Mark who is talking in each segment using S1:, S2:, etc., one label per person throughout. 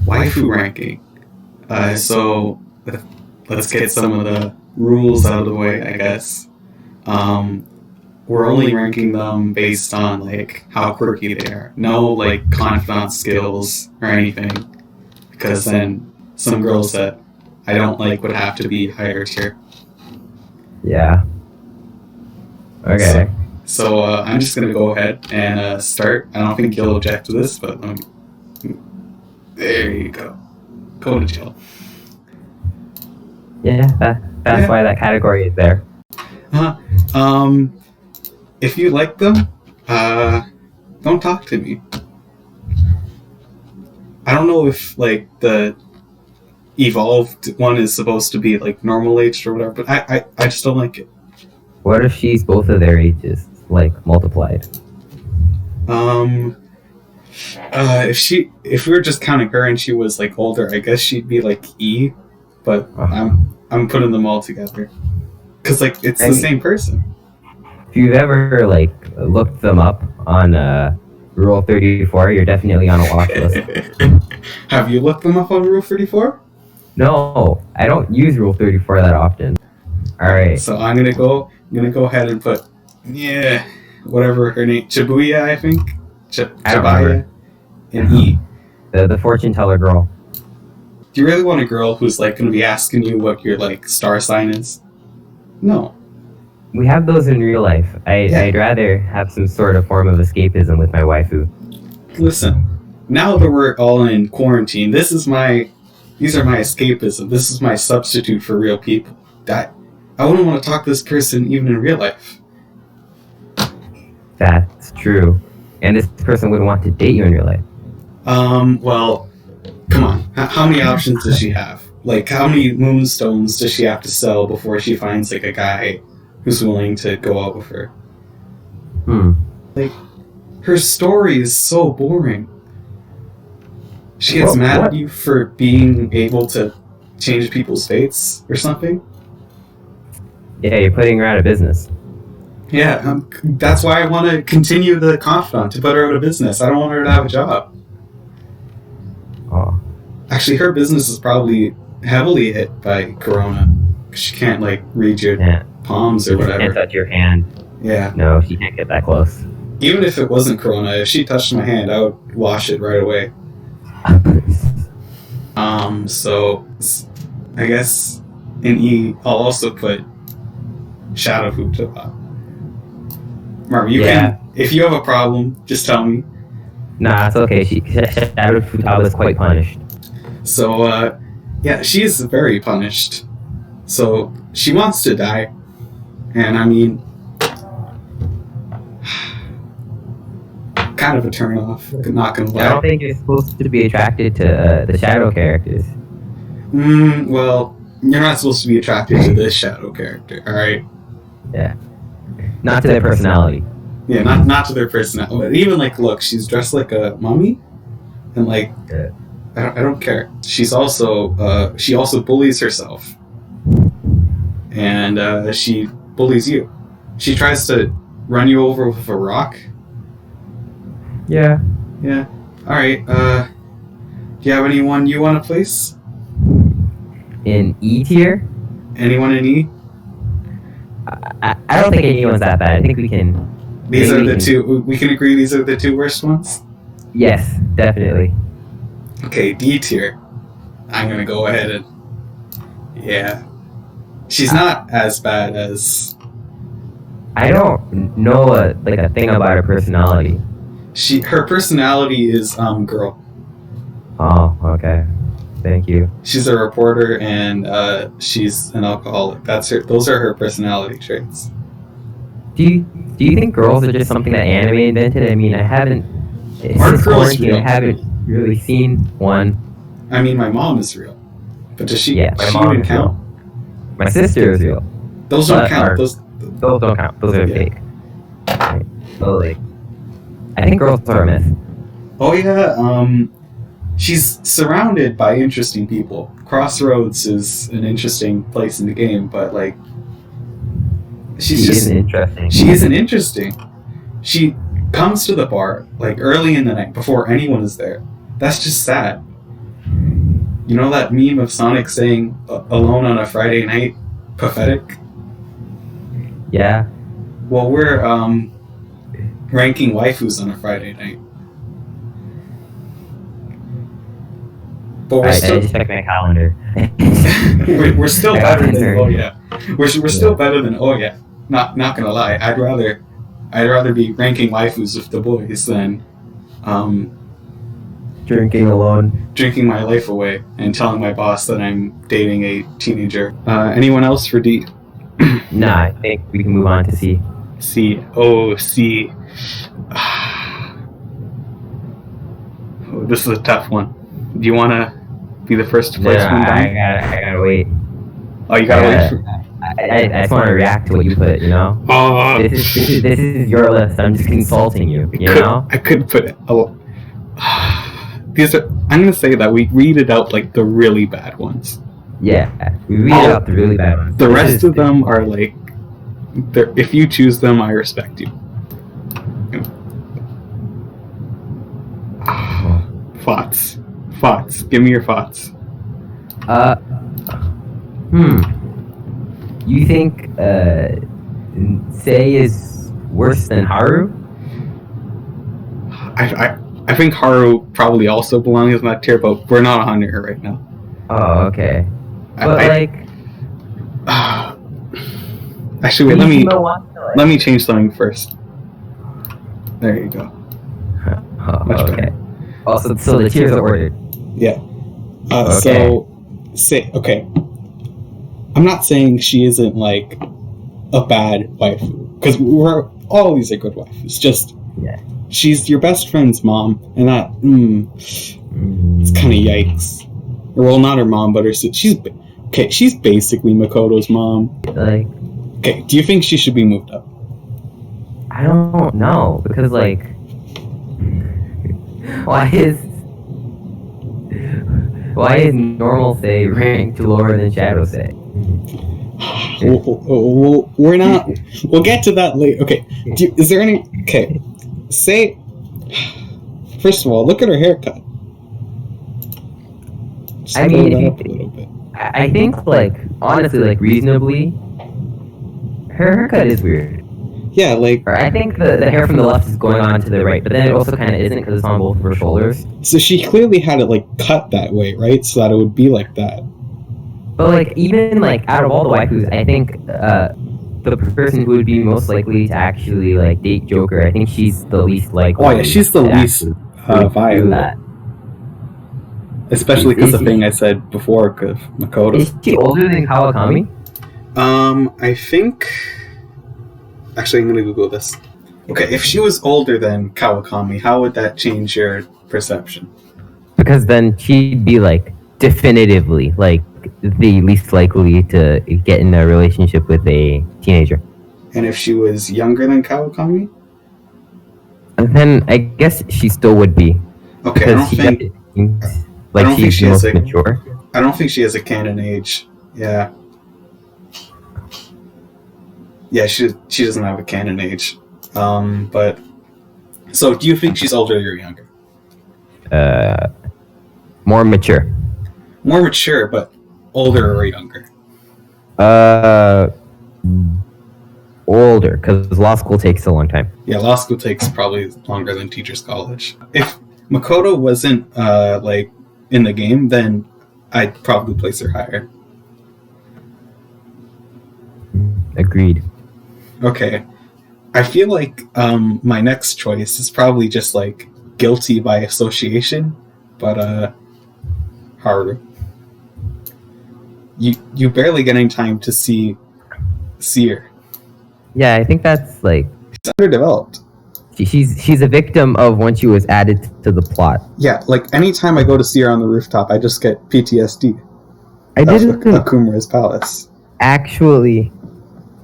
S1: waifu ranking. So let's get some of the rules out of the way, I guess. We're only ranking them based on like how quirky they are. No like confidant skills or anything, because then some girls that I don't like would have to be higher tier.
S2: Yeah. Okay.
S1: So I'm just gonna go ahead and start. I don't think you'll object to this, but there you go. Go to jail.
S2: Yeah, that's why that category is there.
S1: If you like them, don't talk to me. I don't know if like the evolved one is supposed to be like normal aged or whatever, but I just don't like it.
S2: What if she's both of their ages, like multiplied?
S1: If we were just counting her and she was like older, I guess she'd be like E, but I'm putting them all together because like it's the same person.
S2: If you've ever like looked them up on Rule 34, you're definitely on a watch list.
S1: Have you looked them up on Rule 34?
S2: No, I don't use Rule 34 that often. All right.
S1: So I'm gonna go ahead and put whatever her name, Chibuya, I think. Chibaya and E.
S2: The fortune teller girl.
S1: Do you really want a girl who's like gonna be asking you what your like star sign is? No.
S2: We have those in real life. I'd rather have some sort of form of escapism with my waifu.
S1: Listen, now that we're all in quarantine, these are my escapism. This is my substitute for real people. I wouldn't want to talk to this person even in real life.
S2: That's true. And this person would want to date you in real life.
S1: Well, come on. How many options does she have? Like, how many moonstones does she have to sell before she finds, like, a guy who's willing to go out with her? Like, her story is so boring. She gets mad at you for being able to change people's fates or something?
S2: Yeah, you're putting her out of business.
S1: Yeah, that's why I want to continue the confidant, to put her out of business. I don't want her to have a job.
S2: Oh.
S1: Actually, her business is probably heavily hit by Corona. She can't, like, read your palms or whatever.
S2: She can't touch your hand.
S1: Yeah.
S2: No, she can't get that close.
S1: Even if it wasn't Corona, if she touched my hand, I would wash it right away. So I guess in E, I'll also put Shadow Futaba. Remember, you can, if you have a problem, just tell me.
S2: Nah, it's okay. Shadow Futaba is quite punished.
S1: So, she is very punished. So, she wants to die. And I mean, kind of a turn off, not gonna lie.
S2: I don't think you're supposed to be attracted to the shadow characters.
S1: Well, you're not supposed to be attracted to this shadow character, alright?
S2: Yeah. Not to their personality.
S1: Yeah, not to their personality. But even, like, look, she's dressed like a mummy. And, like, I don't care. She also bullies herself. And she bullies you. She tries to run you over with a rock.
S2: Yeah.
S1: Yeah. Alright, do you have anyone you want to place?
S2: In E tier?
S1: Anyone in E?
S2: I don't think anyone's that bad. I think we can...
S1: These are the two... We can agree these are the two worst ones?
S2: Yes, definitely.
S1: Okay, D tier. I'm gonna go ahead and... Yeah. She's not as bad as...
S2: I don't know a thing about her personality.
S1: Her personality is, girl.
S2: Oh, okay. Thank you.
S1: She's a reporter and she's an alcoholic. Those are her personality traits.
S2: Do you think girls are just something that anime invented? I mean, I haven't really seen one.
S1: I mean, my mom is real, but does she?
S2: Yeah, my mom
S1: even count?
S2: Real. My sister is real.
S1: Those don't count. Those
S2: don't count. Those are fake. Right. So, like, I think girls are a myth.
S1: Oh yeah. She's surrounded by interesting people. Crossroads is an interesting place in the game, but like, she isn't interesting. She isn't interesting. She comes to the bar like early in the night before anyone is there. That's just sad. You know that meme of Sonic saying "alone on a Friday night"? Pathetic.
S2: Yeah.
S1: Well, we're ranking waifus on a Friday night. But
S2: I just checked my calendar.
S1: we're still better than oh yeah. We're still better than oh yeah. Not gonna lie. I'd rather be ranking waifus with the boys than
S2: Drinking alone.
S1: drinking my life away and telling my boss that I'm dating a teenager. Anyone else for D?
S2: Nah, I think we can move on to C.
S1: C. Oh, C. Oh, this is a tough one. Do you want to be the first to place one down?
S2: I gotta wait.
S1: Oh, you gotta wait for...
S2: I just want to react to what you put, you know?
S1: Oh,
S2: This is your list. I'm just consulting you, you know?
S1: I could put it... Oh. These are... I'm going to say that we read it out like the really bad ones.
S2: Yeah, we read out the really bad ones.
S1: The rest of them are like... If you choose them, I respect you. Thoughts. Give me your thoughts.
S2: You think Sei is worse than Haru?
S1: I think Haru probably also belongs in that tier, but we're not on her right now.
S2: Oh, okay. But
S1: actually, wait. Let me change something first. There you go. Much better.
S2: Also, so the tiers are ordered.
S1: Yeah.
S2: Okay.
S1: So, say okay. I'm not saying she isn't like a bad waifu, because all these are good waifus. Just she's your best friend's mom, and that it's kind of yikes. Well, not her mom, but she's basically Makoto's mom.
S2: Like,
S1: okay, do you think she should be moved up?
S2: I don't know, because like, why is normal Sei ranked lower than Shadow Sei?
S1: We're not. We'll get to that later. Okay. Is there any? Okay. Say. First of all, look at her haircut. Just
S2: I
S1: blow
S2: mean,
S1: that up a little bit.
S2: I think, like, honestly, like, reasonably, her haircut is weird.
S1: Yeah, like...
S2: Or I think the hair from the left is going on to the right, but then it also kind of isn't because it's on both of her shoulders.
S1: So she clearly had it, like, cut that way, right? So that it would be like that.
S2: But, like, even, like, out of all the waifus, I think the person who would be most likely to actually, like, date Joker, I think she's the least likely.
S1: Oh, yeah, she's the least viable. That. Especially because the thing I said before, because Makoto.
S2: Is she older than Kawakami?
S1: I think... Actually, I'm going to Google this. Okay, if she was older than Kawakami, how would that change your perception?
S2: Because then she'd be, like, definitively, like, the least likely to get in a relationship with a teenager.
S1: And if she was younger than Kawakami?
S2: And then I guess she still would be.
S1: Okay, I don't think
S2: she's
S1: she
S2: most
S1: has
S2: mature.
S1: I don't think she has a canon age. Yeah. Yeah, she doesn't have a canon age. But so do you think she's older or younger?
S2: More mature.
S1: More mature, but older or younger?
S2: Older, because law school takes a long time.
S1: Yeah, law school takes probably longer than teacher's college. If Makoto wasn't like in the game, then I'd probably place her higher.
S2: Agreed.
S1: Okay. I feel like my next choice is probably just like guilty by association, but Haru. You barely getting time to see her.
S2: Yeah, I think that's like
S1: She's underdeveloped.
S2: She's a victim of when she was added to the plot.
S1: Yeah, like anytime I go to see her on the rooftop, I just get PTSD.
S2: I didn't
S1: Akumura's palace.
S2: Actually,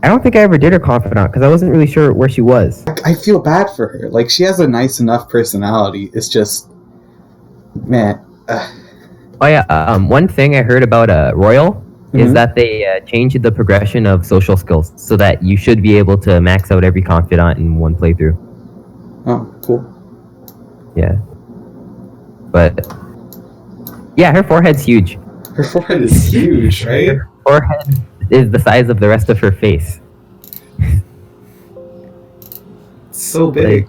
S2: I don't think I ever did her confidant because I wasn't really sure where she was.
S1: I feel bad for her. Like, she has a nice enough personality. It's just, man.
S2: Oh yeah, one thing I heard about Royal is that they changed the progression of social skills so that you should be able to max out every confidant in one playthrough.
S1: Oh, cool.
S2: Yeah. But Yeah, her forehead's huge.
S1: Her forehead is huge, right?
S2: Her forehead is the size of the rest of her face.
S1: It's so big.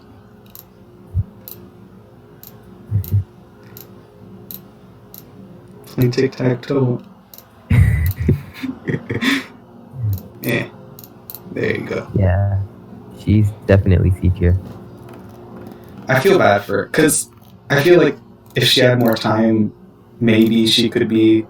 S1: Playing tic-tac-toe. Yeah. There you go.
S2: Yeah. She's definitely C tier.
S1: I feel bad for her, because I feel like if she had more time, maybe she could be...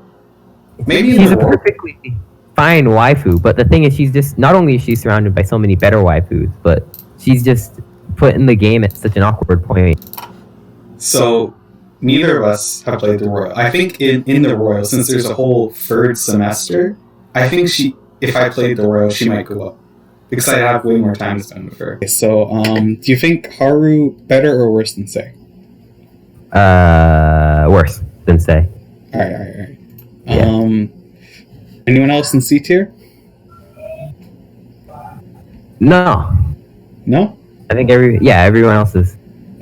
S1: Maybe
S2: She's a
S1: in the role.
S2: perfectly fine waifu, but the thing is, she's just... Not only is she surrounded by so many better waifus, but she's just put in the game at such an awkward point.
S1: So, neither of us have played the Royal. I think in the Royal, since there's a whole third semester, I think if I played the Royal, she might go up. Because I have way more time to spend with her. So, do you think Haru better or worse than Sei?
S2: Worse than Sei.
S1: Alright.
S2: Yeah.
S1: Anyone else in C tier?
S2: No.
S1: No?
S2: I think everyone else is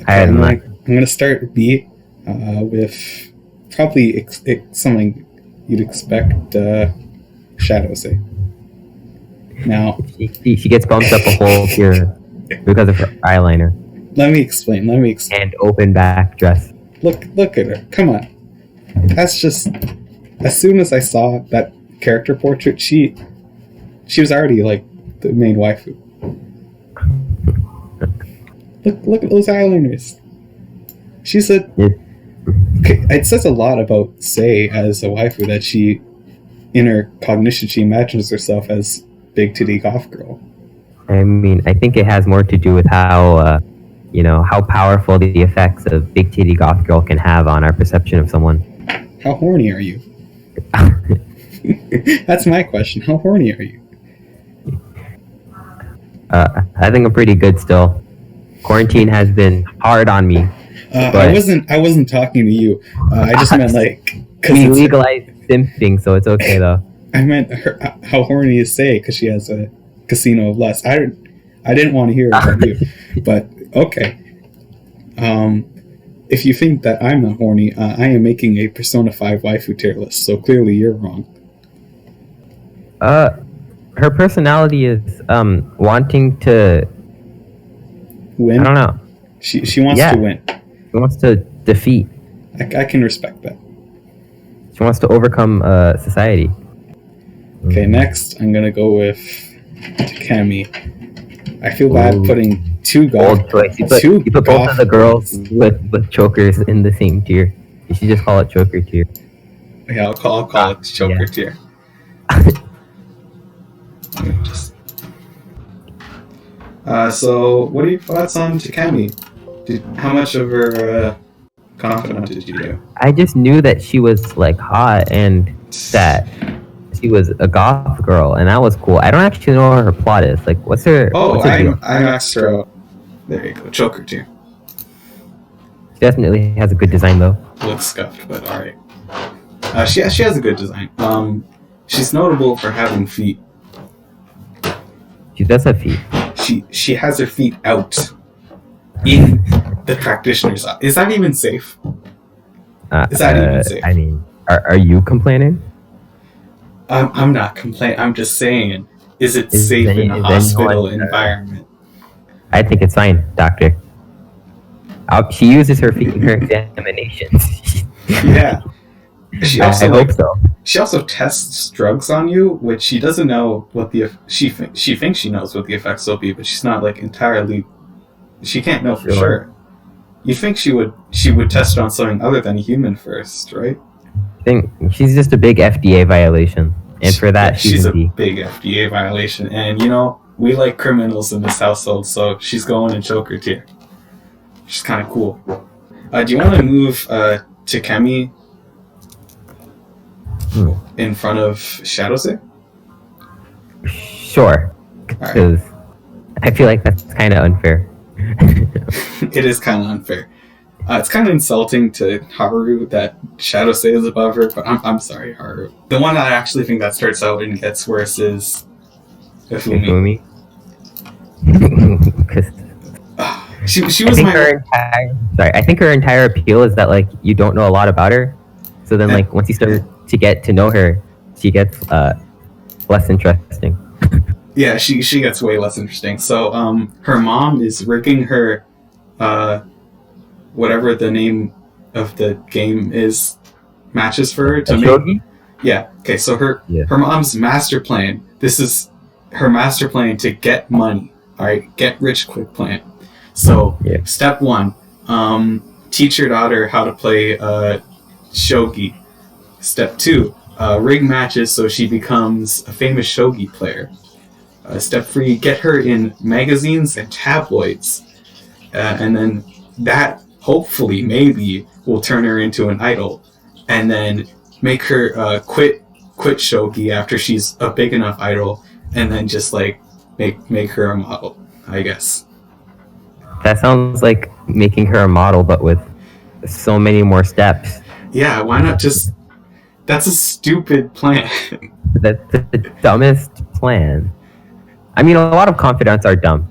S2: higher than that.
S1: I'm going to start with B with probably something you'd expect Shadow Sei. Now,
S2: she gets bumped up a whole tier because of her eyeliner
S1: let me explain.
S2: and open back dress.
S1: Look at her. Come on. That's just... As soon as I saw that character portrait, she was already like the main waifu. Look at those eyeliners. She's a... Okay, it says a lot about Sei as a waifu that she, in her cognition, she imagines herself as big titty goth girl.
S2: I mean, I think it has more to do with how, how powerful the effects of big titty goth girl can have on our perception of someone.
S1: How horny are you? That's my question. How horny are you?
S2: I think I'm pretty good still. Quarantine has been hard on me.
S1: I wasn't talking to you. I just meant like...
S2: We legalized simping, so it's okay though.
S1: I meant how horny is Sei because she has a casino of lust. I didn't want to hear about you, but okay. If you think that I'm not horny, I am making a Persona 5 waifu tier list, so clearly you're wrong.
S2: Her personality is wanting to
S1: Win?
S2: I don't know.
S1: She wants to win.
S2: She wants to defeat.
S1: I can respect that.
S2: She wants to overcome society.
S1: Okay, next I'm gonna go with Takemi. I feel bad putting two
S2: Bold choice. You put both of the girls with chokers in the same tier. You should just call it choker tier.
S1: Yeah, I'll call it choker tier. So, what are your thoughts on Takemi? How much of her confidant did you do?
S2: I just knew that she was like hot and that she was a goth girl, and that was cool. I don't actually know what her plot is. Like, what's her?
S1: Oh,
S2: deal?
S1: I'm extra. There you go, choker tier.
S2: She definitely has a good design though.
S1: Looks scuffed, but all right. She has a good design. She's notable for having feet.
S2: She does have feet.
S1: She has her feet out in the practitioner's eye. Is that even safe? Is that even safe?
S2: I mean, are you complaining?
S1: I'm not complaining. I'm just saying, is it safe in a hospital environment?
S2: I think it's fine, doctor. She uses her feet in her examinations.
S1: Yeah. She also,
S2: I hope so.
S1: She also tests drugs on you, which she doesn't know what she thinks she knows what the effects will be, but she's not like entirely. She can't know for sure. You think she would test it on something other than a human first, right?
S2: I think she's just a big FDA violation, and for that
S1: she's a big FDA violation. And we like criminals in this household, so she's going in choker tier. She's kind of cool. Do you want to move Takemi in front of Shadowsei?
S2: Sure, because I feel like that's kind of unfair.
S1: It is kind of unfair. It's kind of insulting to Haru that Shadowsei is above her, but I'm sorry, Haru. The one that I actually think that starts out and gets worse is Ifumi.
S2: She was I think her entire appeal is that like you don't know a lot about her, So then, like, once you start to get to know her, she gets less interesting.
S1: Yeah, she gets way less interesting. So her mom is rigging her whatever the name of the game is matches for her to make.
S2: Shogi?
S1: Yeah. Okay. So her mom's master plan. This is her master plan to get money. All right, get rich quick plan. So step 1, teach your daughter how to play shogi. Step 2, rig matches so she becomes a famous shogi player. Step 3, get her in magazines and tabloids, and then that hopefully maybe will turn her into an idol, and then make her quit shogi after she's a big enough idol, and then just like make her a model, I guess.
S2: That sounds like making her a model, but with so many more steps.
S1: Yeah, why not just... That's a stupid plan.
S2: That's the dumbest plan. I mean, a lot of confidants are dumb.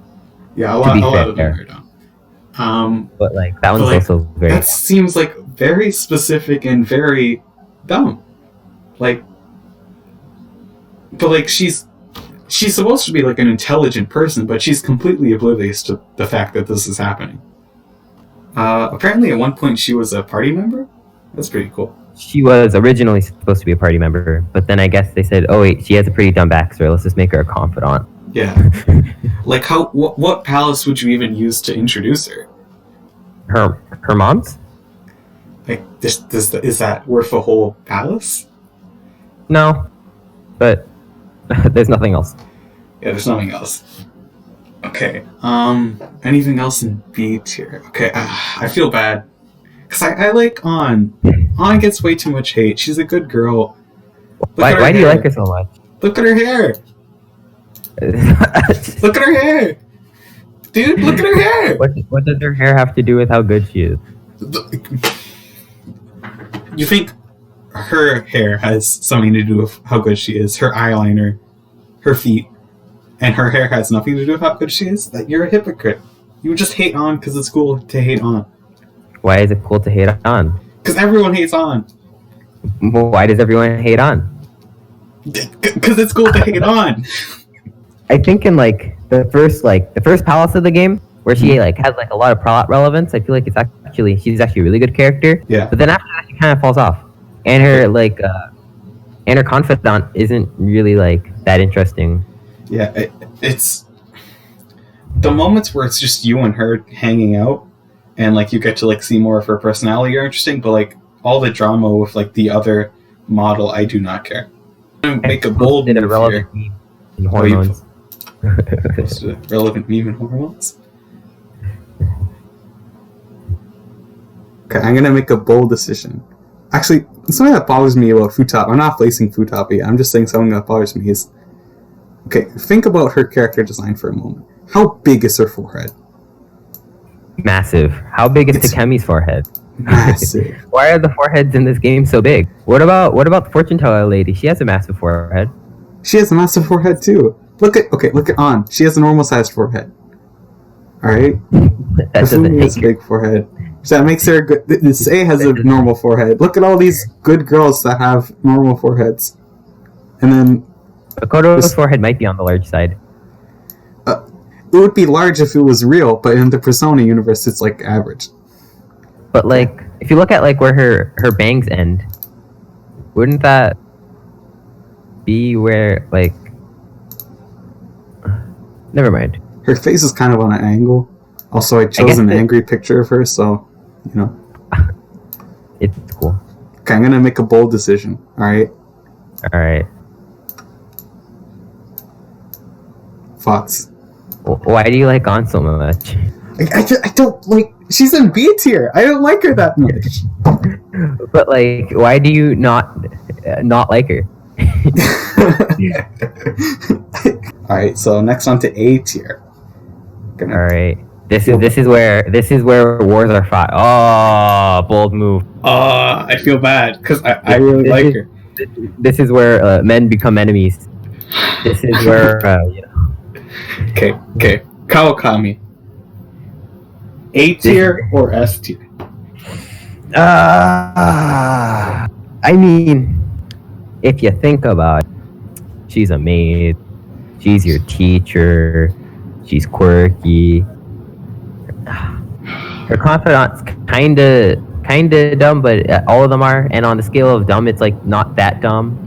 S1: Yeah, a lot of them are dumb.
S2: But like that one's also very...
S1: That seems like very specific and very dumb. Like... But like, she's supposed to be like an intelligent person, but she's completely oblivious to the fact that this is happening. Apparently at one point she was a party member? That's pretty cool.
S2: She was originally supposed to be a party member, but then I guess they said, oh wait, she has a pretty dumb backstory, let's just make her a confidant.
S1: Yeah. Like what palace would you even use to introduce her?
S2: Her mom's?
S1: Like, is that worth a whole palace?
S2: No. But there's nothing else.
S1: Yeah, there's nothing else. Okay. Anything else in B tier? Okay, I feel bad. Because I like An. An gets way too much hate. She's a good girl.
S2: Why do you like her so much?
S1: Look at her hair. Look at her hair. Dude, look at her hair.
S2: What does her hair have to do with how good she is?
S1: You think her hair has something to do with how good she is? Her eyeliner, her feet, and her hair has nothing to do with how good she is? That you're a hypocrite. You just hate An because it's cool to hate An.
S2: Why is it cool to hate An?
S1: Because everyone hates An.
S2: Well, why does everyone hate An?
S1: Because it's cool to hate An.
S2: I think in like the first palace of the game, where she like has like a lot of plot relevance, I feel like she's actually a really good character.
S1: Yeah.
S2: But then after that, she kind of falls off, and her and her confidant isn't really like that interesting.
S1: Yeah, it's the moments where it's just you and her hanging out, and like you get to like see more of her personality are interesting. But like all the drama with like the other model, I do not care. I'm gonna make a bold move here.
S2: Meme in hormones.
S1: Relevant meme and hormones. Okay, I'm gonna make a bold decision. Actually, something that bothers me about Futap, I'm not placing Futap, I'm just saying something that bothers me is... Okay, think about her character design for a moment. How big is her forehead?
S2: Massive. How big is Takemi's forehead?
S1: Massive.
S2: Why are the foreheads in this game so big? What about the fortune teller lady? She has a massive forehead.
S1: She has a massive forehead too. Look at An. She has a normal sized forehead. Alright?
S2: That doesn't
S1: has a big forehead. So that makes her good. This A has a normal forehead. Look at all these good girls that have normal foreheads. And then...
S2: Makoto's forehead might be on the large side.
S1: It would be large if it was real, but in the Persona universe, it's like average.
S2: But like, if you look at like where her bangs end, wouldn't that be where like... Never mind.
S1: Her face is kind of on an angle. Also, I chose an angry picture of her, so, you know.
S2: It's cool.
S1: Okay, I'm gonna make a bold decision, alright?
S2: Alright.
S1: Thoughts?
S2: Why do you like An so much?
S1: I don't like... She's in B tier. I don't like her that much.
S2: But like, why do you not like her?
S1: Alright, so next on to A tier.
S2: Alright. This is where wars are fought. Oh, bold move.
S1: I feel bad because I really like her.
S2: This is where men become enemies. This is where you know.
S1: Okay. Kawakami. A tier or S tier?
S2: I mean, if you think about it, she's a maid. She's your teacher. She's quirky. Her confidant's kinda dumb, but all of them are. And on the scale of dumb, it's like not that dumb.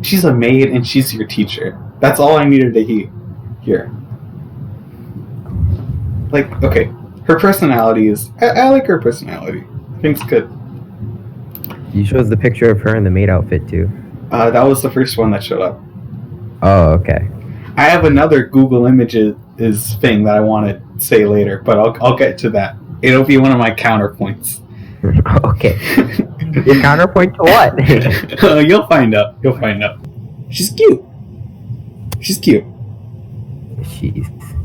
S1: She's a maid and she's your teacher. That's all I needed to hear. Like, okay, her personality is. I like her personality. I think it's good.
S2: You showed us the picture of her in the maid outfit too.
S1: That was the first one that showed up.
S2: Oh, okay.
S1: I have another Google Images thing that I want to say later, but I'll get to that. It'll be one of my counterpoints.
S2: Okay. Your counterpoint to what?
S1: You'll find out. She's cute. She's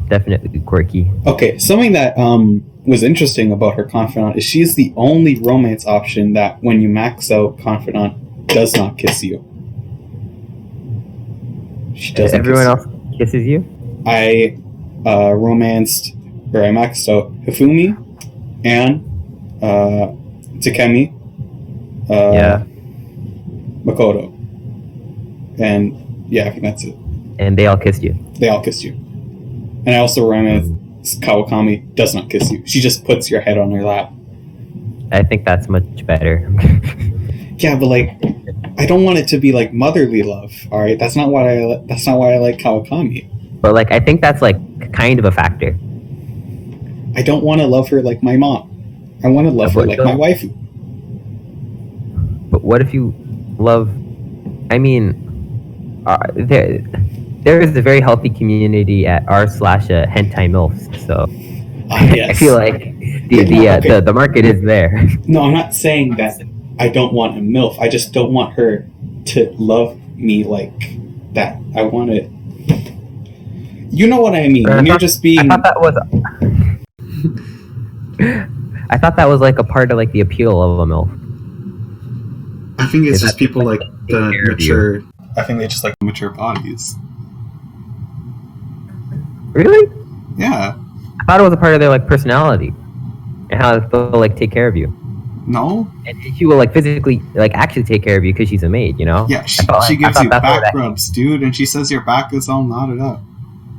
S2: definitely quirky.
S1: Okay, something that was interesting about her confidant is she's the only romance option that when you max out confidant does not kiss you. She doesn't.
S2: Everyone else kisses you?
S1: I maxed out Hifumi, Anne, Takemi, Makoto. And yeah, I think that's it.
S2: And they all kissed you?
S1: They all kissed you. And I also romanced Kawakami, does not kiss you. She just puts your head on her lap.
S2: I think that's much better.
S1: Yeah, but like, I don't want it to be like motherly love. All right, that's not why I like Kawakami.
S2: But like, I think that's like kind of a factor.
S1: I don't want to love her like my mom. I want to love her like my waifu.
S2: But what if you love? I mean, there is a very healthy community at r/hentai milfs. So
S1: yes.
S2: I feel like the market is there.
S1: No, I'm not saying that I don't want a MILF. I just don't want her to love me like that. I want it. You know what I mean. When you're just being.
S2: I thought that was like a part of like the appeal of a MILF.
S1: I think it's just people like the mature. I think they just like mature bodies.
S2: Really?
S1: Yeah.
S2: I thought it was a part of their like personality and how they'll like take care of you.
S1: No.
S2: And she will like physically like actually take care of you because she's a maid, you know?
S1: Yeah, she gives you back rubs, dude, and she says your back is all knotted up.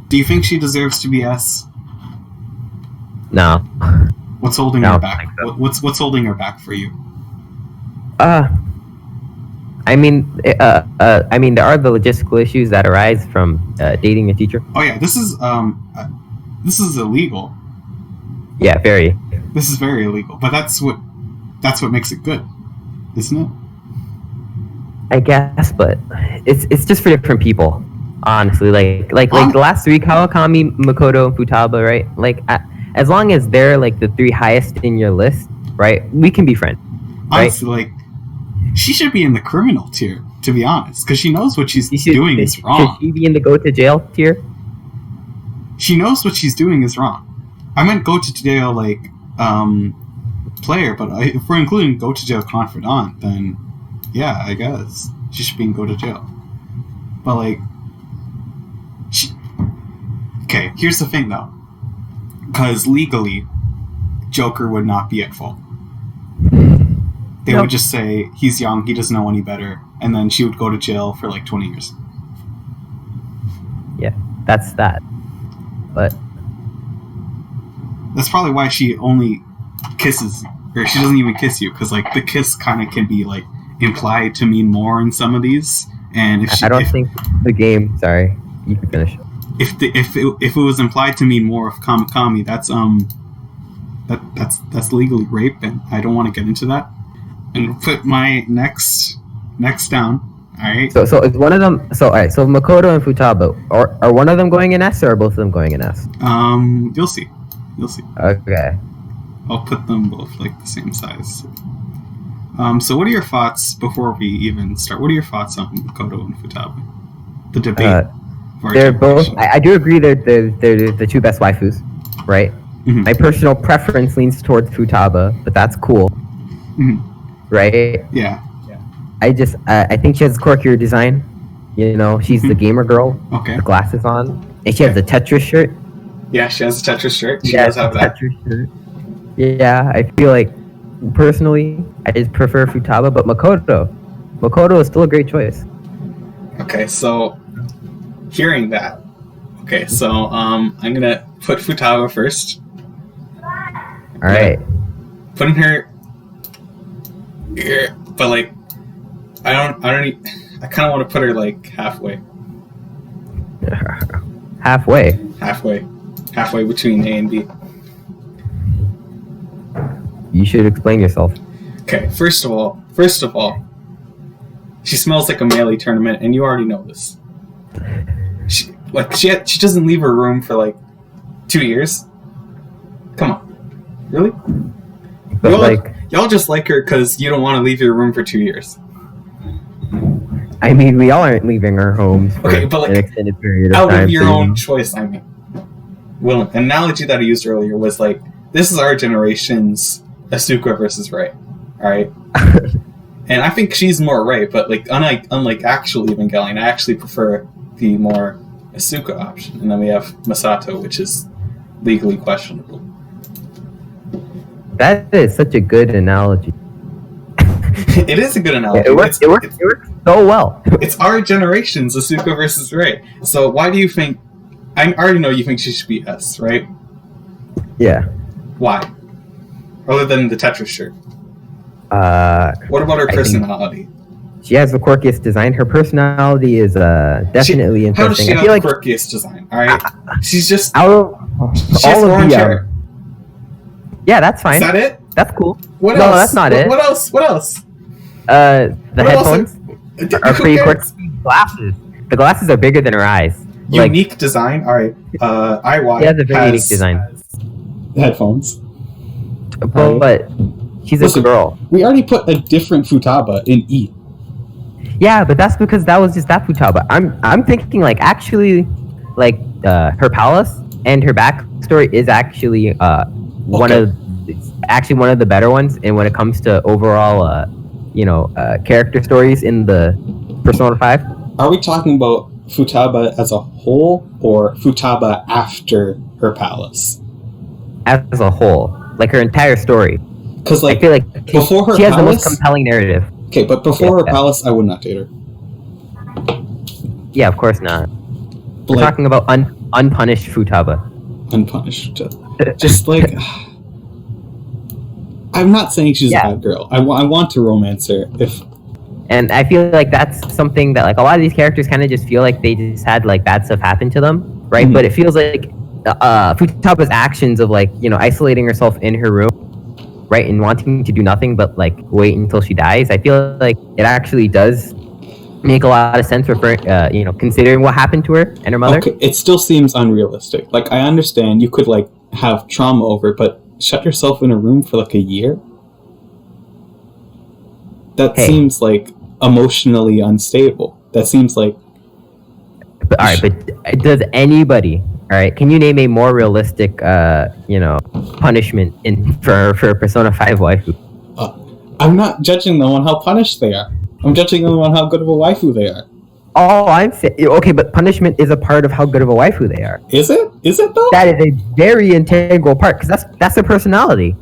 S1: Do you think she deserves to be S?
S2: No.
S1: What's holding her back? So. What's holding her back for you?
S2: I mean, there are the logistical issues that arise from dating a teacher.
S1: Oh yeah, this is illegal.
S2: Yeah, very.
S1: This is very illegal, but that's what makes it good, isn't it?
S2: I guess, but it's just for different people. Honestly, like the last three, Kawakami, Makoto, and Futaba, right? Like, as long as they're like the three highest in your list, right? We can be friends.
S1: Honestly, right? Like, she should be in the criminal tier, to be honest, because she knows what she's doing is wrong.
S2: Should she be in the go to jail tier?
S1: She knows what she's doing is wrong. I meant go to jail like player, but if we're including go to jail confidant, then yeah, I guess she should be in go to jail. But like, okay, here's the thing though, because legally, Joker would not be at fault. They would just say he's young, he doesn't know any better, and then she would go to jail for like 20 years.
S2: Yeah, that's that. But
S1: that's probably why she only kisses, or she doesn't even kiss you, because like the kiss kind of can be like implied to mean more in some of these. And if
S2: I don't think the game. Sorry, you can finish.
S1: If it was implied to mean more of Kami, that's legally rape, and I don't want to get into that. And put my next down. All right.
S2: So is one of them? So all right. So Makoto and Futaba, are one of them going in S, or are both of them going in S?
S1: You'll see.
S2: Okay.
S1: I'll put them both like the same size. So what are your thoughts before we even start? What are your thoughts on Makoto and Futaba? The debate.
S2: They're both. I do agree they're the two best waifus, right? Mm-hmm. My personal preference leans towards Futaba, but that's cool. Mm-hmm. Right?
S1: Yeah.
S2: I think she has a quirkier design. You know, she's the gamer girl.
S1: Okay.
S2: The glasses on, and she has the Tetris shirt.
S1: Yeah, she has a Tetris shirt. She does have that.
S2: Tetris shirt. Yeah, I feel like personally, I just prefer Futaba, but Makoto, Makoto is still a great choice.
S1: Okay, so hearing that, I'm gonna put Futaba first.
S2: All right.
S1: Putting her here, but like, I kind of want to put her like halfway. Halfway between A and B.
S2: You should explain yourself.
S1: Okay, first of all, she smells like a melee tournament, and you already know this. She doesn't leave her room for like 2 years. Come on, really?
S2: But
S1: y'all just like her because you don't want to leave your room for 2 years.
S2: I mean, we all aren't leaving our homes for an extended period of time.
S1: Out of your own choice, I mean. Well, an analogy that I used earlier was like, this is our generation's Asuka versus Rei. Alright? And I think she's more Rei, but like unlike actual Evangelion, I actually prefer the more Asuka option. And then we have Masato, which is legally questionable.
S2: That is such a good analogy.
S1: It is a good analogy.
S2: It works so well.
S1: It's our generation's Asuka versus Rei. So why do you think... I already know you think she should be S, right?
S2: Yeah.
S1: Why? Other than the Tetris shirt. What about her personality?
S2: She has the quirkiest design. Her personality is definitely interesting.
S1: How does she have the quirkiest design? All right, she's just
S2: out of
S1: she has orange hair.
S2: Yeah, that's fine.
S1: Is that it?
S2: That's cool.
S1: What
S2: no,
S1: else?
S2: That's not it.
S1: What else?
S2: The headphones are pretty quirky. Glasses. The glasses are bigger than her eyes.
S1: Unique design. All right. IY.
S2: Yeah, the very unique design.
S1: Headphones.
S2: But she's a girl.
S1: We already put a different Futaba in E.
S2: Yeah, but that's because that was just that Futaba. I'm thinking her palace and her backstory is actually one of the better ones. And when it comes to overall, character stories in the Persona 5.
S1: Are we talking about Futaba as a whole or Futaba after her palace?
S2: As a whole, like her entire story.
S1: Because
S2: I feel like
S1: before her
S2: she has
S1: palace,
S2: the most compelling narrative.
S1: Okay, but before her palace, I would not date her.
S2: Yeah, of course not. We're talking about unpunished Futaba.
S1: Unpunished. Just like... I'm not saying she's a bad girl. I want to romance her.
S2: And I feel like that's something that like a lot of these characters kind of just feel like they just had like bad stuff happen to them, right? Mm-hmm. But it feels like Futaba's actions of isolating herself in her room, right, and wanting to do nothing but like wait until she dies. I feel like it actually does make a lot of sense for considering what happened to her and her mother. Okay,
S1: it still seems unrealistic. Like I understand you could like have trauma over it, but shut yourself in a room for like a year? That seems like emotionally unstable. That seems like...
S2: But does anybody... Alright, can you name a more realistic, punishment for Persona 5 waifu?
S1: I'm not judging them on how punished they are. I'm judging them on how good of a waifu they are.
S2: Oh, I'm saying... Okay, but punishment is a part of how good of a waifu they are.
S1: Is it? Is it, though?
S2: That is a very integral part, because that's her personality.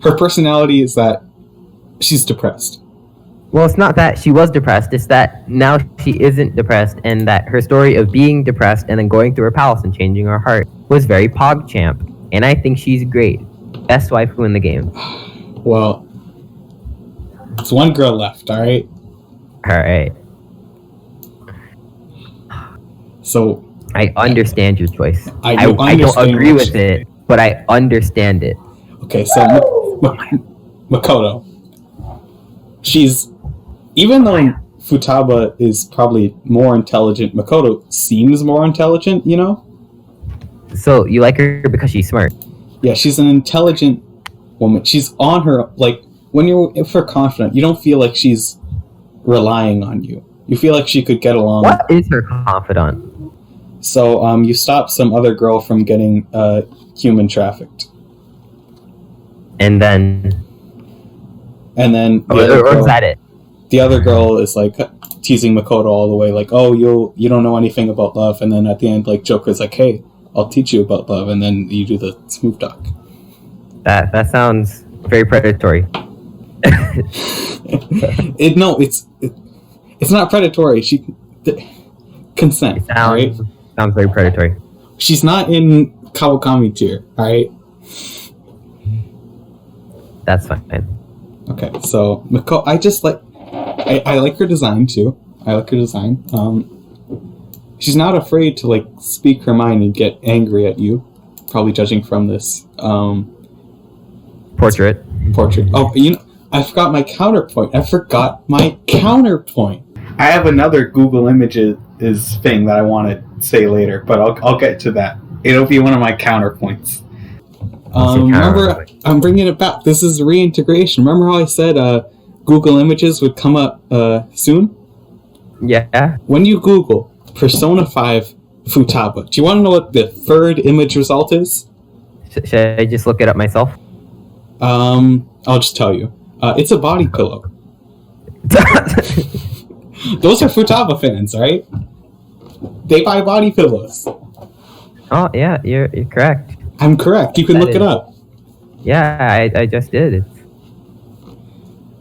S1: Her personality is that she's depressed.
S2: Well, it's not that she was depressed. It's that now she isn't depressed, and that her story of being depressed and then going through her palace and changing her heart was very PogChamp. And I think she's great. Best waifu in the game.
S1: Well, it's one girl left, alright?
S2: Alright.
S1: So...
S2: I understand your choice.
S1: I
S2: don't agree with it, but I understand it.
S1: Okay, so Makoto. She's... Even though Futaba is probably more intelligent, Makoto seems more intelligent, you know?
S2: So, you like her because she's smart?
S1: Yeah, she's an intelligent woman. She's on her... Like, if you're confident, you don't feel like she's relying on you. You feel like she could get along.
S2: What is her confidant?
S1: So, you stop some other girl from getting human trafficked.
S2: And then...
S1: is
S2: that it?
S1: The other girl is like teasing Makoto all the way, like, "Oh, you don't know anything about love." And then at the end, like Joker's like, "Hey, I'll teach you about love," and then you do the smooth talk.
S2: That sounds very predatory.
S1: It's not predatory. Consent. All right.
S2: Sounds very predatory.
S1: She's not in Kawakami tier. All right.
S2: That's fine.
S1: Okay, so Mako, I like her design too. I like her design. She's not afraid to like speak her mind and get angry at you. Probably judging from this
S2: portrait.
S1: Oh, I forgot my counterpoint. I have another Google Images thing that I want to say later, but I'll get to that. It'll be one of my counterpoints. Remember, I'm bringing it back. This is reintegration. Remember how I said Google Images would come up soon?
S2: Yeah.
S1: When you Google Persona 5 Futaba, do you want to know what the third image result is?
S2: Should I just look it up myself?
S1: I'll just tell you. It's a body pillow. Those are Futaba fans, right? They buy body pillows.
S2: Oh, yeah, you're correct.
S1: I'm correct. You can look it up.
S2: Yeah, I just did.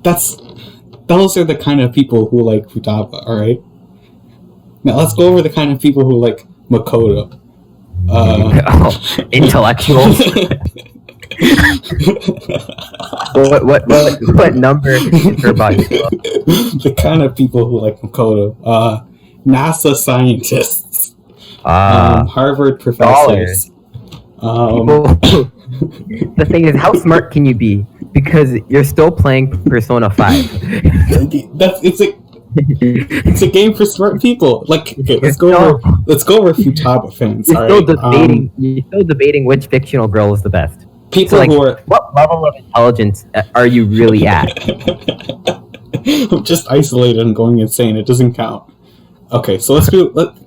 S1: Those are the kind of people who like Futaba, alright? Now let's go over the kind of people who like Makoto.
S2: Intellectuals. what number is her body?
S1: The kind of people who like Makoto. NASA scientists. Harvard professors.
S2: The thing is, how smart can you be? Because you're still playing Persona 5.
S1: It's a game for smart people. Like, okay, let's go over Futaba fans.
S2: You're still debating which fictional girl is the best.
S1: People who are
S2: what level of intelligence are you really at?
S1: I'm just isolated and going insane. It doesn't count. Okay, so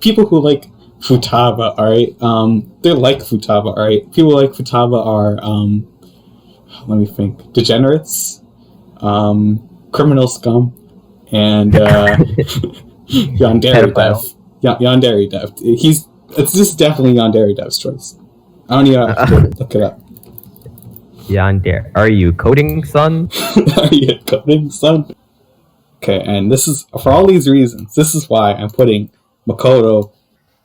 S1: people who like Futaba, alright? They're like Futaba, alright? People like Futaba are, let me think, degenerates, criminal scum, and, Yandere Dev. Yandere Dev. This is definitely Yandere Dev's choice. I don't even have to look it up.
S2: Yandere. Are you coding, son?
S1: Are you coding, son? Okay, and this is, for all these reasons, this is why I'm putting Makoto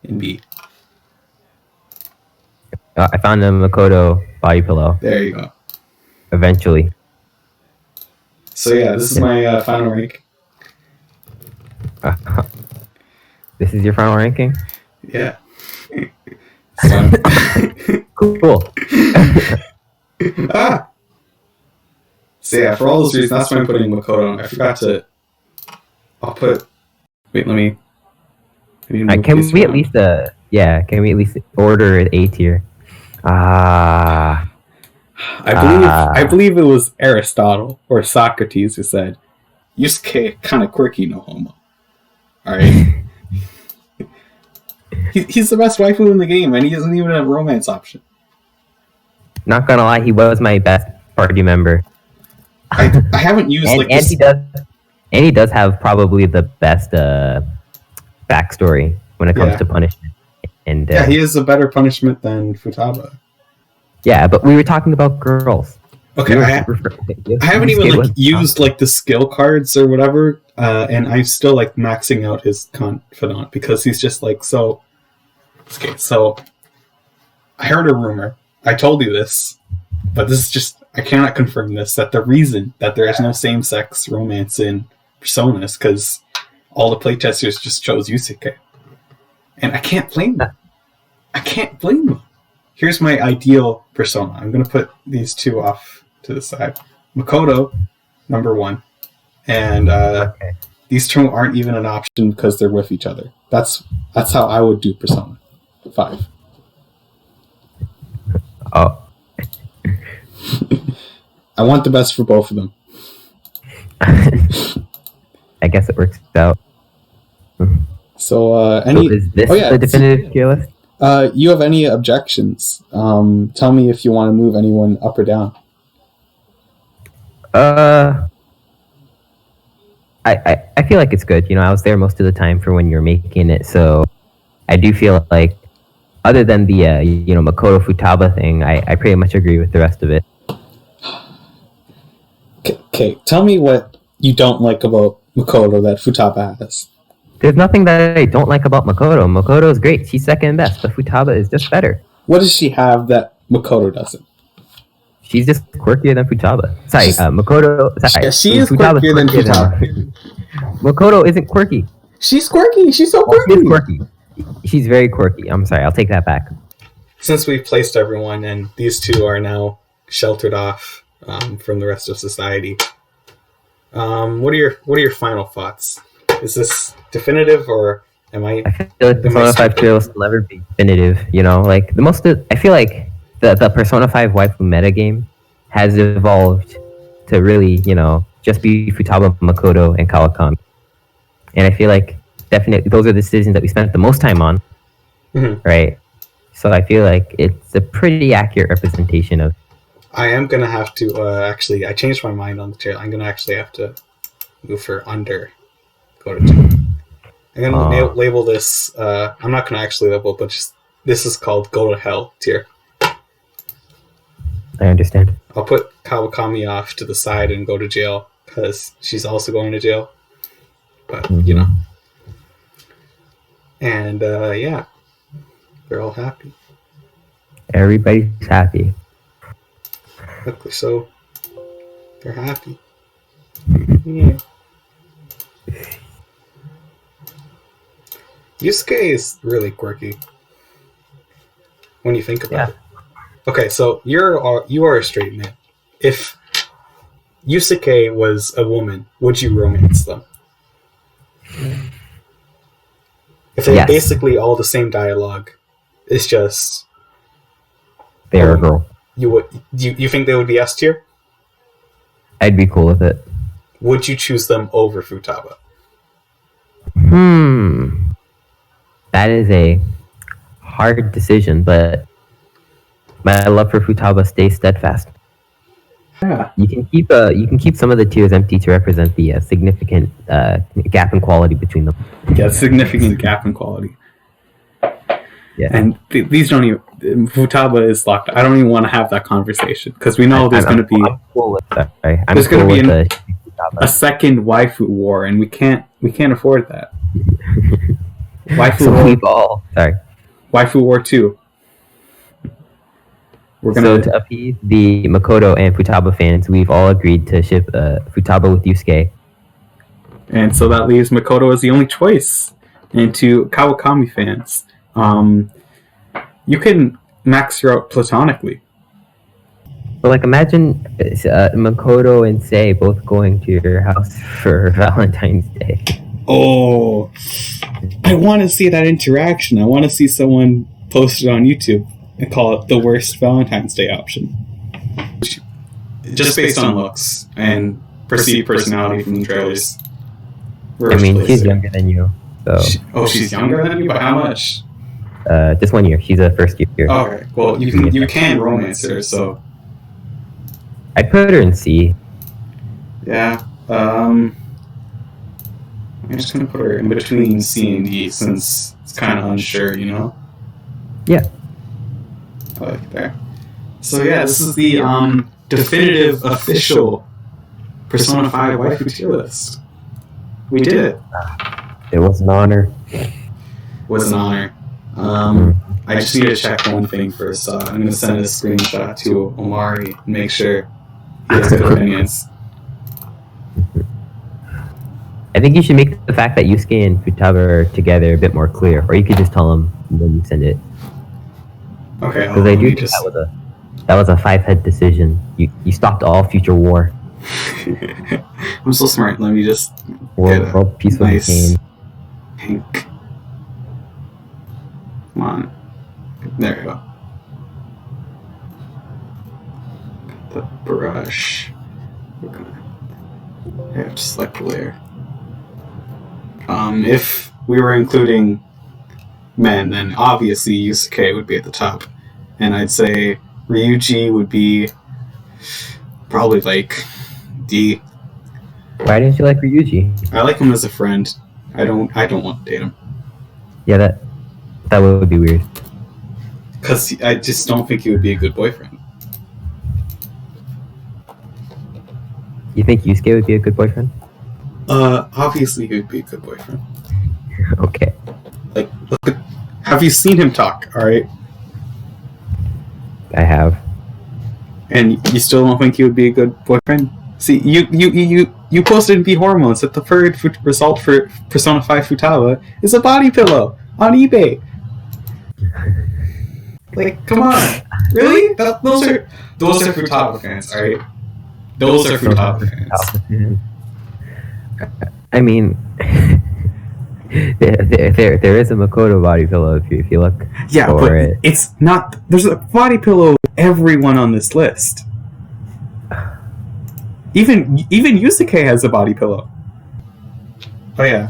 S1: in B.
S2: I found a Makoto body pillow.
S1: There you go.
S2: Eventually.
S1: So yeah, this is my final rank.
S2: This is your final ranking?
S1: Yeah.
S2: Cool.
S1: So yeah, for all those reasons, that's why I'm putting Makoto. I forgot to. I'll put. Wait, let me.
S2: Can we at least order A tier?
S1: I believe it was Aristotle or Socrates who said, "Yusuke kind of quirky, no homo." All right. He's the best waifu in the game, and he isn't even a romance option.
S2: Not gonna lie, he was my best party member.
S1: I haven't used
S2: he does have probably the best backstory when it comes to punishment. And
S1: he is a better punishment than Futaba.
S2: Yeah, but we were talking about girls.
S1: Okay, I haven't even used the skill cards or whatever, and I'm still maxing out his confidant because he's just so. Okay, so I heard a rumor. I told you this, but this is just I cannot confirm this. That the reason that there is no same-sex romance in Persona is because all the playtesters just chose Yusuke, and I can't blame them. Here's my ideal Persona. I'm going to put these two off to the side. Makoto, number 1. And these two aren't even an option because they're with each other. That's how I would do Persona 5.
S2: Oh.
S1: I want the best for both of them.
S2: I guess it works out.
S1: So,
S2: is this the definitive tier list?
S1: You have any objections? Tell me if you want to move anyone up or down.
S2: I feel like it's good. I was there most of the time for when you're making it, so I do feel like, other than the Makoto Futaba thing, I pretty much agree with the rest of it.
S1: Okay, tell me what you don't like about Makoto that Futaba has.
S2: There's nothing that I don't like about Makoto. Makoto is great. She's second best, but Futaba is just better.
S1: What does she have that Makoto doesn't?
S2: She's just quirkier than Futaba. Sorry, Makoto. Sorry,
S1: Yeah, she is quirkier than Futaba.
S2: Makoto isn't quirky.
S1: She's quirky. She's so quirky.
S2: She's quirky. She's very quirky. I'm sorry. I'll take that back.
S1: Since we've placed everyone and these two are now sheltered off from the rest of society, what are your final thoughts? Is this definitive, or am I?
S2: I feel like Persona 5 Trails will never be definitive. You know, like I feel like the Persona 5 waifu metagame has evolved to really, just be Futaba, Makoto, and Kawakami. And I feel like definitely those are the decisions that we spent the most time on, right? So I feel like it's a pretty accurate representation of.
S1: I am gonna have to actually. I changed my mind on the chair. I'm gonna actually have to move her under. Go to 2. I'm gonna label this. I'm not gonna actually label, but just this is called "Go to Hell" tier.
S2: I understand.
S1: I'll put Kawakami off to the side and go to jail because she's also going to jail. But and yeah, they're all happy.
S2: Everybody's happy.
S1: Luckily, so they're happy. Yeah. Yusuke is really quirky when you think about it. Okay, so you are a straight man. If Yusuke was a woman, would you romance them? If they have basically all the same dialogue, it's just
S2: they're a girl.
S1: You think they would be S tier?
S2: I'd be cool with it.
S1: Would you choose them over Futaba?
S2: That is a hard decision, but my love for Futaba stays steadfast.
S1: Yeah.
S2: You can keep some of the tiers empty to represent the significant gap in quality between them.
S1: Yeah, significant gap in quality.
S2: Yeah.
S1: And these don't even. Futaba is locked. I don't even want to have that conversation because we know there's going to be.
S2: I'm cool with that. Right?
S1: There's going to be a second waifu war, and we can't afford that. Waifu war. Waifu War 2.
S2: So to appease the Makoto and Futaba fans, we've all agreed to ship Futaba with Yusuke.
S1: And so that leaves Makoto as the only choice. And to Kawakami fans, you can max her out platonically.
S2: But like, imagine Makoto and Sei both going to your house for Valentine's Day.
S1: Oh, I want to see that interaction. I want to see someone post it on YouTube and call it the worst Valentine's Day option. Just based on looks and perceived personality from the trailers.
S2: I mean, she's younger than you. So.
S1: She's younger than you? By how much?
S2: Just 1 year. She's a first year.
S1: Okay, well, you can romance her, so.
S2: I'd put her in C.
S1: Yeah, I'm just gonna put her in between C and D since it's kind of unsure,
S2: Yeah.
S1: I like it there. So yeah, this is the definitive official Persona 5 waifu tier list. We did it.
S2: It was an honor.
S1: It was an honor. I just need to check one thing first. I'm going to send a screenshot to Omari and make sure he has good opinions.
S2: I think you should make the fact that Yusuke and Futaba are together a bit more clear, or you could just tell him when you send it.
S1: Okay.
S2: Because I do think that was a 5-head decision. You stopped all future war.
S1: I'm so smart. Let me just
S2: world peaceful
S1: nice pink. Come on. There we go. The brush. We're gonna have to select the layer. If we were including men, then obviously Yusuke would be at the top. And I'd say Ryuji would be probably like D.
S2: Why didn't you like Ryuji?
S1: I like him as a friend. I don't want to date him.
S2: Yeah, that would be weird.
S1: Because I just don't think he would be a good boyfriend.
S2: You think Yusuke would be a good boyfriend?
S1: Obviously he would be a good boyfriend.
S2: Okay.
S1: Like, look at, have you seen him talk? All right.
S2: I have.
S1: And you still don't think he would be a good boyfriend? See, you posted B hormones that the third result for Persona 5 Futaba is a body pillow on eBay. Like, come on, really? Those are Futaba fans, all right? Those are Futaba fans.
S2: I mean, there is a Makoto body pillow if you look.
S1: Yeah, but it's not. There's a body pillow. Everyone on this list. Even Yusuke has a body pillow. Oh yeah.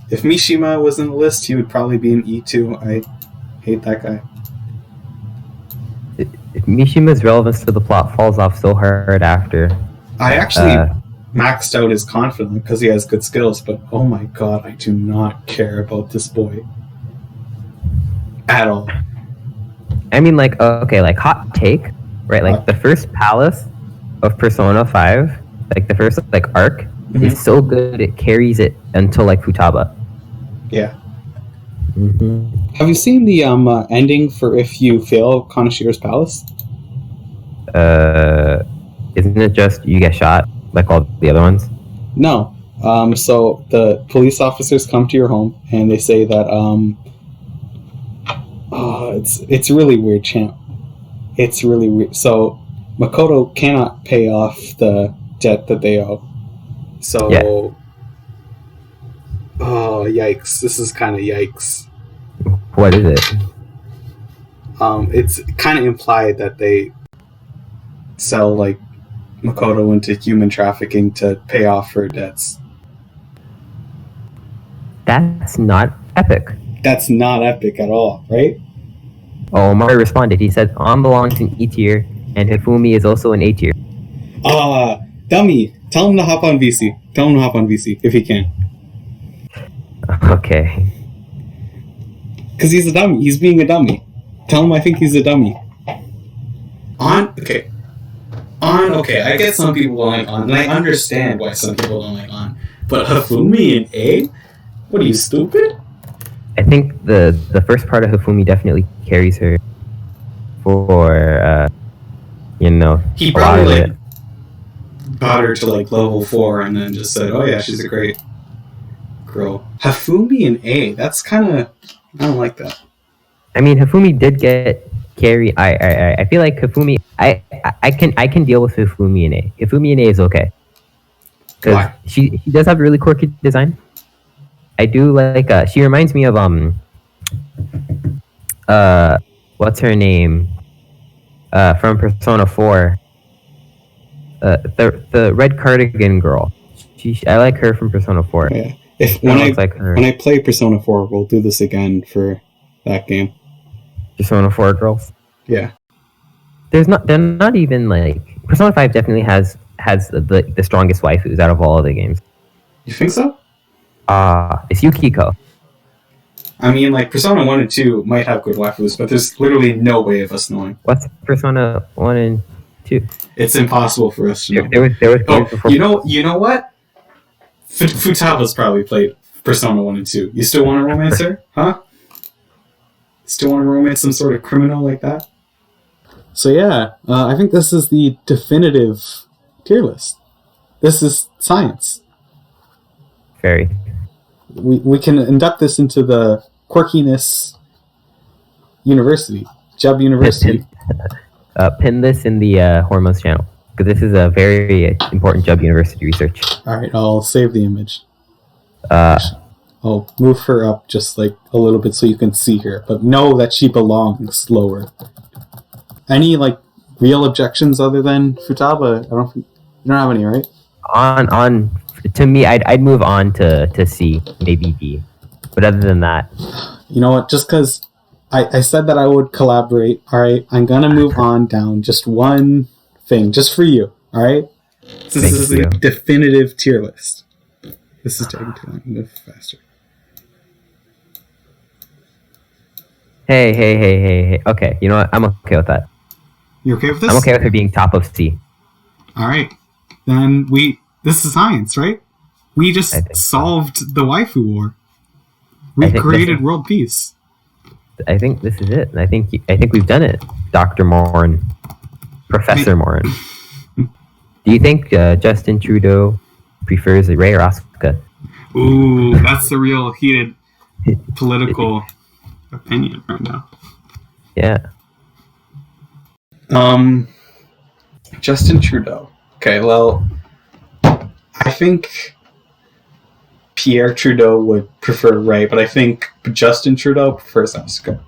S1: If Mishima was in the list, he would probably be an E2. I hate that guy.
S2: Mishima's relevance to the plot falls off so hard after.
S1: I actually maxed out his confidence because he has good skills, but oh my god, I do not care about this boy at all.
S2: I mean, like, okay, like, hot take, right? Like, the first palace of Persona 5, like, the first, like, arc, is so good it carries it until, like, Futaba.
S1: Yeah. Have you seen the ending for if you fail Kanashiro's palace?
S2: Isn't it just you get shot, like all the other ones?
S1: No. So the police officers come to your home, and they say that, it's really weird, champ. It's really weird. So Makoto cannot pay off the debt that they owe. So, yeah. Oh, yikes. This is kind of yikes.
S2: What is it?
S1: It's kind of implied that they sell, like, Makoto into human trafficking to pay off her debts.
S2: That's not epic.
S1: That's not epic at all, right?
S2: Oh, Omari responded. He said, An belongs in E tier, and Hifumi is also in A tier.
S1: Dummy. Tell him to hop on VC. Tell him to hop on VC, if he can.
S2: Okay.
S1: Because he's a dummy. He's being a dummy. Tell him I think he's a dummy. Okay, I get some people don't like On, and I understand why some people don't like On. But Hifumi in A? What are you, stupid?
S2: I think the first part of Hifumi definitely carries her for,
S1: he probably, like, got her to, like, level 4 and then just said, oh yeah, she's a great girl. Hifumi in A, that's kind of, I don't like that.
S2: I mean, Hifumi did get carry. I feel like Hifumi. I can deal with Hifumi in A. Hifumi in A is okay. Because she does have a really quirky design. I do like. She reminds me of what's her name? From Persona 4. The red cardigan girl. I like her from Persona 4.
S1: Yeah. When I play Persona 4, we'll do this again for that game.
S2: Persona 4 girls.
S1: Yeah.
S2: They're not even like Persona 5 definitely has the strongest waifus out of all of the games.
S1: You think so?
S2: It's Yukiko.
S1: I mean, like, Persona 1 and 2 might have good waifus, but there's literally no way of us knowing.
S2: What's Persona 1 and 2?
S1: It's impossible for us to know.
S2: There was before.
S1: You know what? Futaba's probably played Persona 1 and 2. You still want to romance her? Huh? Still want to romance some sort of criminal like that? So yeah, I think this is the definitive tier list. This is science.
S2: Very.
S1: We can induct this into the quirkiness university. Jub University.
S2: Pin this in the Hormones channel. Because this is a very important Jub University research.
S1: Alright, I'll save the image. I'll move her up just like a little bit so you can see her. But know that she belongs lower. Any like real objections other than Futaba? You don't have any, right?
S2: On to me, I'd move on to C, maybe D. But other than that,
S1: you know what? Just because I said that I would collaborate, all right, I'm gonna move on down just one thing, just for you, all right? This is the definitive tier list. This is taking too long. Move faster.
S2: Hey. Okay, you know what? I'm okay with that.
S1: You okay with this?
S2: I'm okay with her being top of C.
S1: All right. then this is science, right? We just solved the waifu war. We created world peace.
S2: I think this is it. I think we've done it, Dr. Morin, Professor Morin. Do you think Justin Trudeau prefers Ray or Asuka?
S1: Ooh, that's the real heated political opinion right now.
S2: Yeah.
S1: Justin Trudeau. Okay, well, I think Pierre Trudeau would prefer Ray, but I think Justin Trudeau prefers Asuka.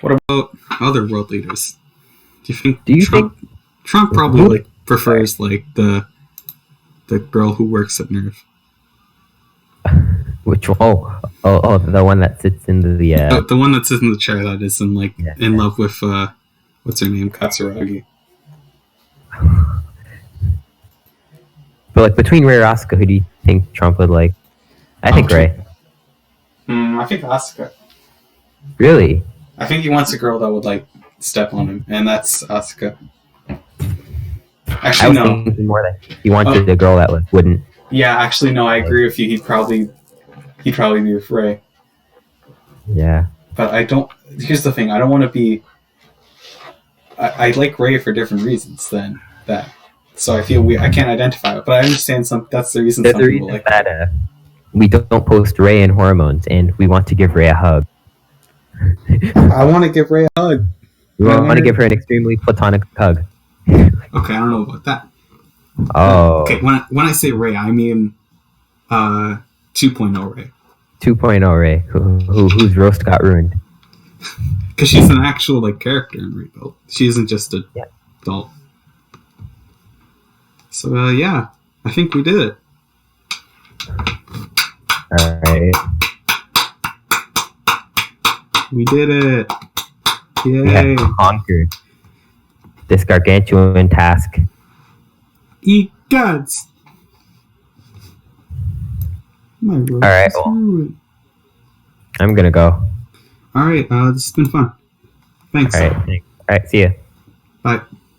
S1: What about other world leaders? Do you think Trump probably prefers the girl who works at Nerve?
S2: Which one? Oh, the one that sits in
S1: the one that sits in the chair that is in love with what's her name, Katsuragi.
S2: But between Ray or Asuka, who do you think Trump would like? I think Ray.
S1: I think Asuka.
S2: Really?
S1: I think he wants a girl that would step on him, and that's Asuka. Actually, no.
S2: Thinking more that he wanted a girl that wouldn't.
S1: Yeah, actually, no. I agree with you. He'd probably be with Ray.
S2: Yeah.
S1: But I don't. Here's the thing. I don't want to be. I like Ray for different reasons than that. So I feel I can't identify it, but I understand that's the reason. Some people like
S2: that. We don't post Ray in hormones, and we want to give Ray a hug.
S1: I want to give Ray a hug.
S2: We want to give her an extremely platonic hug.
S1: Okay, I don't know about that.
S2: Oh.
S1: Okay, when I say Ray, I mean 2.0 Ray.
S2: 2.0 Ray, whose roast got ruined.
S1: Because she's an actual character in Rebuild. She isn't just a doll. So yeah, I think we did it.
S2: All right.
S1: We did it. Yay.
S2: We have conquered this gargantuan task.
S1: Eat guts. My roast.
S2: All right. Well, I'm gonna go.
S1: All right. This has been fun. Thanks.
S2: All right. See ya.
S1: Bye.